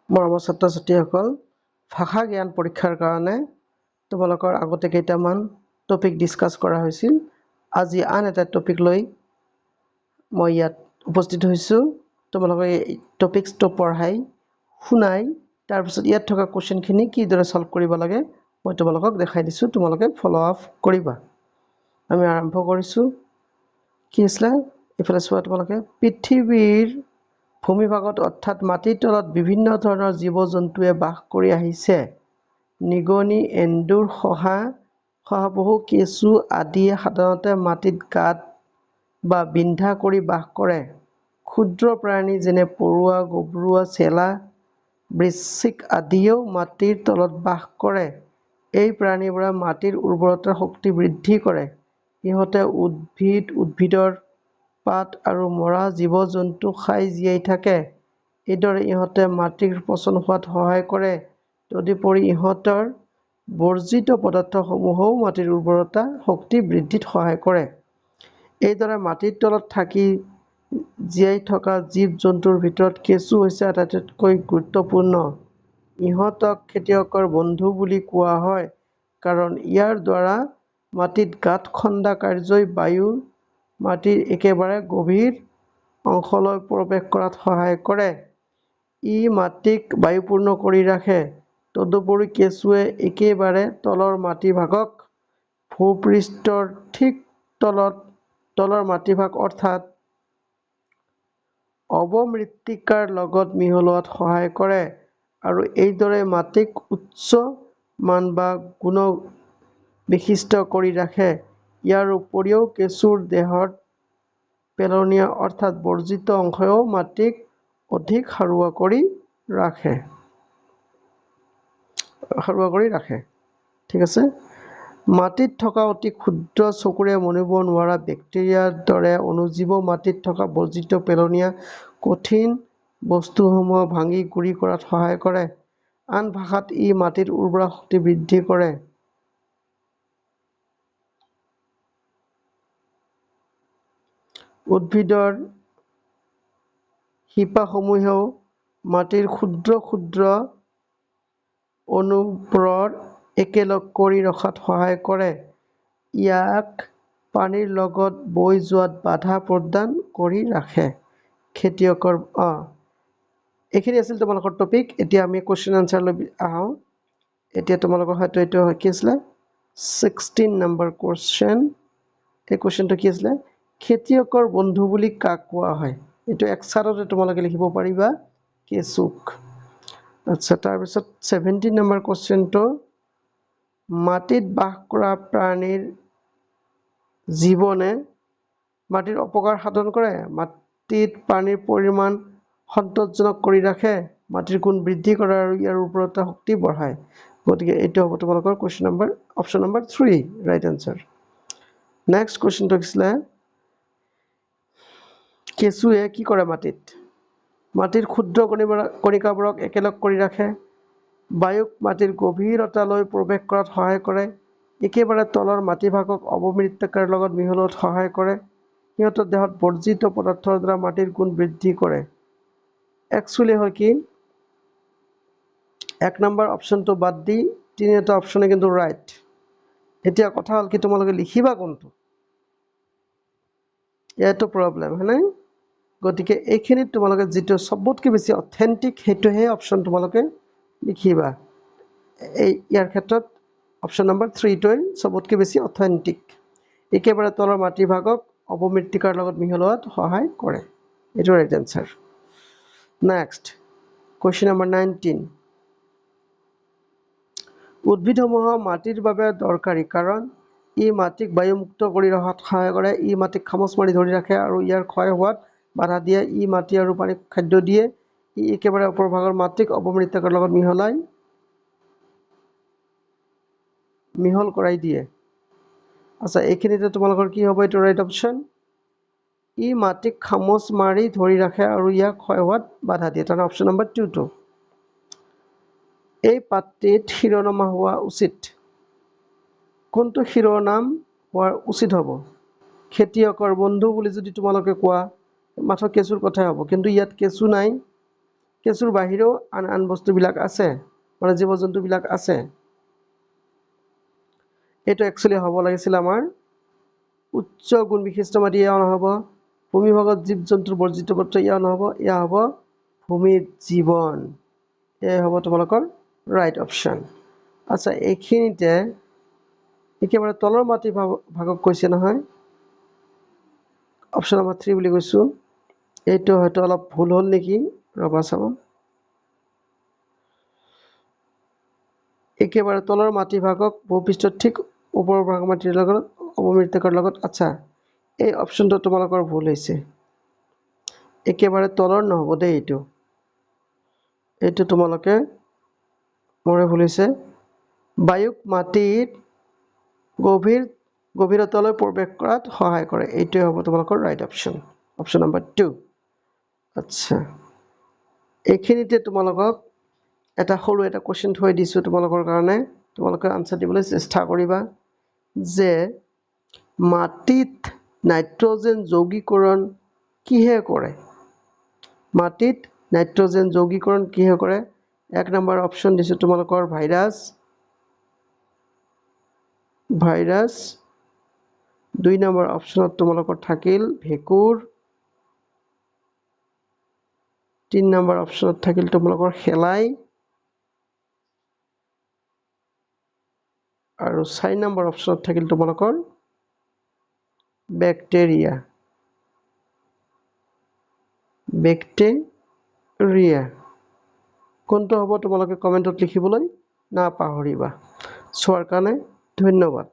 মৰমৰ ছাত্ৰ ছাত্ৰীসকল, ভাষা জ্ঞান পৰীক্ষাৰ কাৰণে তোমালোকৰ আগতে কেইটামান টপিক ডিছকাছ কৰা হৈছিল। আজি আন এটা টপিক লৈ মই ইয়াত উপস্থিত হৈছোঁ। তোমালোকে এই টপিকছটো পঢ়াই শুনাই তাৰপিছত ইয়াত থকা কুৱেশ্যনখিনি কিদৰে ছল্ভ কৰিব লাগে মই তোমালোকক দেখাই দিছোঁ। তোমালোকে ফ'ল' আপ কৰিবা। আমি আৰম্ভ কৰিছোঁ। কি আছিলে এইফালে চোৱা, তোমালোকে পৃথিৱীৰ ভূমিভাগত অৰ্থাৎ মাটিৰ তলত বিভিন্ন ধৰণৰ জীৱ জন্তুৱে বাস কৰি আহিছে। নিগনি, এন্দুৰ, শহাপহু, কেঁচু আদিয়ে সাধাৰণতে মাটিত গাঁত বা বিন্ধা কৰি বাস কৰে। ক্ষুদ্ৰ প্ৰাণী যেনে পৰুৱা, গভৰুৱা, চেলা, বৃশ্চিক আদিয়েও মাটিৰ তলত বাস কৰে। এই প্ৰাণীবোৰে মাটিৰ উৰ্বৰতাৰ শক্তি বৃদ্ধি কৰে। ইহঁতে উদ্ভিদৰ পাত আৰু মৰা জীৱ-জন্তু খাই জীয়াই থাকে। এইদৰে ইহঁতে মাটিৰ পচন হোৱাত সহায় কৰে। তদুপৰি ইহঁতৰ বৰ্জিত পদাৰ্থসমূহেও মাটিৰ উৰ্বৰতা শক্তি বৃদ্ধিত সহায় কৰে। এইদৰে মাটিৰ তলত থাকি জীয়াই থকা জীৱ-জন্তুৰ ভিতৰত কেঁচু হৈছে আটাইতকৈ গুৰুত্বপূৰ্ণ। ইহঁতক খেতিয়কৰ বন্ধু বুলি কোৱা হয়, কাৰণ ইয়াৰ দ্বাৰা মাটিত গাঁত খন্দা কাৰ্যই বায়ু মাটিৰ একেবাৰে গভীৰ অংশলৈ প্ৰৱেশ কৰাত সহায় কৰে। ই মাটিক বায়ুপূৰ্ণ কৰি ৰাখে। তদুপৰি কেঁচুৱে একেবাৰে তলৰ মাটিভাগক ভূপৃষ্ঠৰ ঠিক তলৰ মাটিভাগ অৰ্থাৎ অৱমৃত্তিকাৰ লগত মিহলোৱাত সহায় কৰে আৰু এইদৰে মাটিক উচ্চ মান বা গুণবিশিষ্ট কৰি ৰাখে। ইয়াৰ উপৰিও কেঁচুৰ দেহৰ পেলনীয়া অৰ্থাৎ বৰ্জিত অংশইও মাটিক অধিক সাৰুৱা কৰি ৰাখে। ঠিক আছে। মাটিত থকা অতি ক্ষুদ্ৰ চকুৰে মনিব নোৱাৰা বেক্টেৰিয়াৰ দৰে অণুজীৱেও মাটিত থকা বৰ্জিত পেলনীয়া কঠিন বস্তুসমূহ ভাঙি গুৰি কৰাত সহায় কৰে। আন ভাষাত ই মাটিৰ উৰ্বৰা শক্তি বৃদ্ধি কৰে। উদ্ভিদৰ শিপাসমূহেও মাটিৰ ক্ষুদ্ৰ অণুবোৰৰ একেলগ কৰি ৰখাত সহায় কৰে। ইয়াক পানীৰ লগত বৈ যোৱাত বাধা প্ৰদান কৰি ৰাখে। খেতিয়কৰ এইখিনি আছিল তোমালোকৰ টপিক। এতিয়া আমি কুৱেশ্যন আনচাৰলৈ আহোঁ। এতিয়া তোমালোকৰ হয়তো এইটো কি আছিলে 16 নম্বৰ কুৱেশ্যন। এই কুৱেশ্যনটো কি আছিলে, খেতিয়কৰ বন্ধু বুলি কাক কোৱা হয়? এইটো এক্সাৰতে তোমালোকে লিখিব পাৰিবা, কেঁচুক। আচ্ছা, তাৰপিছত 17 নম্বৰ কুৱেশ্যনটো, মাটিত বাস কৰা প্ৰাণীৰ জীৱনে মাটিৰ অপকাৰ সাধন কৰে। মাটিত পানীৰ পৰিমাণ সন্তোষজনক কৰি ৰাখে। মাটিৰ গুণ বৃদ্ধি কৰে আৰু ইয়াৰ উৰ্বৰতা শক্তি বঢ়ায়। গতিকে এইটো হ'ব তোমালোকৰ option number 3 right answer. Next কুৱেশ্যনটো আছিলে, কেঁচুৱে কি কৰে মাটিত? মাটিৰ ক্ষুদ্ৰ কণিকাবোৰক একেলগ কৰি ৰাখে। বায়ুক মাটিৰ গভীৰতালৈ প্ৰৱেশ কৰাত সহায় কৰে। একেবাৰে তলৰ মাটিভাগক অৱমৃত্তিকাৰ লগত মিহলোৱাত সহায় কৰে। সিহঁতৰ দেহত বৰ্জিত পদাৰ্থৰ দ্বাৰা মাটিৰ গুণ বৃদ্ধি কৰে। একচুৱেলি হয় কি, 1 নম্বৰ অপশ্যনটো বাদ দি 3টা অপশ্যনে কিন্তু ৰাইট। এতিয়া কথা হ'ল কি, তোমালোকে লিখিবা কোনটো, এইটো প্ৰব্লেম হয় নাই? গতিকে এইখিনিত তোমালোকে যিটো চবতকৈ বেছি অথেণ্টিক সেইটোহে অপশ্যন তোমালোকে লিখিবা। ইয়াৰ ক্ষেত্ৰত অপশ্যন নম্বৰ 3টোৱে চবতকৈ বেছি অথেণ্টিক। একেবাৰে তলৰ মাটিভাগক অৱমৃত্তিকাৰ লগত মিহলোৱাত সহায় কৰে। এইটো right answer. Next question number 19, উদ্ভিদসমূহ মাটিৰ বাবে দৰকাৰী কাৰণ ই মাটিক বায়ুমুক্ত কৰি ৰখাত সহায় কৰে। ই মাটিক খামোচ মাৰি ধৰি ৰাখে আৰু ইয়াৰ ক্ষয় হোৱাত বাধা দিয়ে। ই মাটি আৰু পানীক খাদ্য দিয়ে। ই একেবাৰে ওপৰভাগৰ মাটিক অৱমৃত্তিকাৰ লগত মিহল কৰাই দিয়ে। আচ্ছা, এইখিনিতে তোমালোকৰ কি হ'ব? এইটো ৰাইট অপশ্যন। ই মাটিক খামোচ মাৰি ধৰি ৰাখে আৰু ইয়াক ক্ষয় হোৱাত বাধা দিয়ে। তাৰমানে অপশ্যন নম্বৰ 2টো। এই পাঠটিত শিৰোনামা হোৱা উচিত। কোনটো শিৰোনাম হোৱাৰ উচিত হ'ব? খেতিয়কৰ বন্ধু বুলি যদি তোমালোকে কোৱা, মাত্ৰ কেঁচুৰ কথাই হ'ব, কিন্তু ইয়াত কেঁচু নাই। কেঁচুৰ বাহিৰেও আন আন বস্তুবিলাক আছে, মানে জীৱ জন্তুবিলাক আছে। এইটো একচুৱেলি হ'ব লাগিছিল আমাৰ উচ্চ গুণ বিশিষ্ট মাটি, এয়া নহ'ব। ভূমিভাগত জীৱ জন্তুৰ বৰ্জিত পদাৰ্থ, এয়া নহ'ব। এয়া হ'ব ভূমিত জীৱন। এয়াই হ'ব তোমালোকৰ ৰাইট অপশ্যন। আচ্ছা, এইখিনিতে একেবাৰে তলৰ মাটি ভাগক কৈছে নহয়, অপশ্যন নম্বৰ 3 বুলি কৈছোঁ। এইটো হয়তো অলপ ভুল হ'ল নেকি, ৰ'বা চাব। একেবাৰে তলৰ মাটি ভাগক ভূপৃষ্ঠৰ ঠিক ওপৰৰ ভাগ মাটিৰ লগত অৱমৃতকৰ লগত। আচ্ছা, এই অপশ্যনটো তোমালোকৰ ভুল হৈছে। একেবাৰে তলৰ নহ'ব দেই, এইটো তোমালোকে মোৰে ভুল হৈছে। বায়ুক মাটিত গভীৰতালৈ প্ৰৱেশ কৰাত সহায় কৰে, এইটোৱে হ'ব তোমালোকৰ ৰাইট অপশ্যন, অপশ্যন নম্বৰ 2। আচ্ছা, এইখিনিতে তোমালোকক এটা সৰু এটা কুৱেশ্যন থৈ দিছোঁ তোমালোকৰ কাৰণে। তোমালোকে আনচাৰ দিবলৈ চেষ্টা কৰিবা যে মাটিত নাইট্ৰজেন যৌগীকৰণ কিহে কৰে? মাটিত নাইট্ৰজেন যৌগীকৰণ কিহে কৰে? 1 নম্বৰ অপশ্যন দিছোঁ তোমালোকৰ ভাইৰাছ। 2 নম্বৰ অপশ্যনত তোমালোকৰ থাকিল ভেঁকুৰ। 3 নম্বৰ অপশ্যনত থাকিল তোমালোকৰ শেলাই। আৰু 4 নম্বৰ অপশ্যনত থাকিল তোমালোকৰ বেক্টেৰিয়া। কোনটো হ'ব তোমালোকে কমেণ্টত লিখিবলৈ নাপাহৰিবা। চোৱাৰ কাৰণে ধন্যবাদ।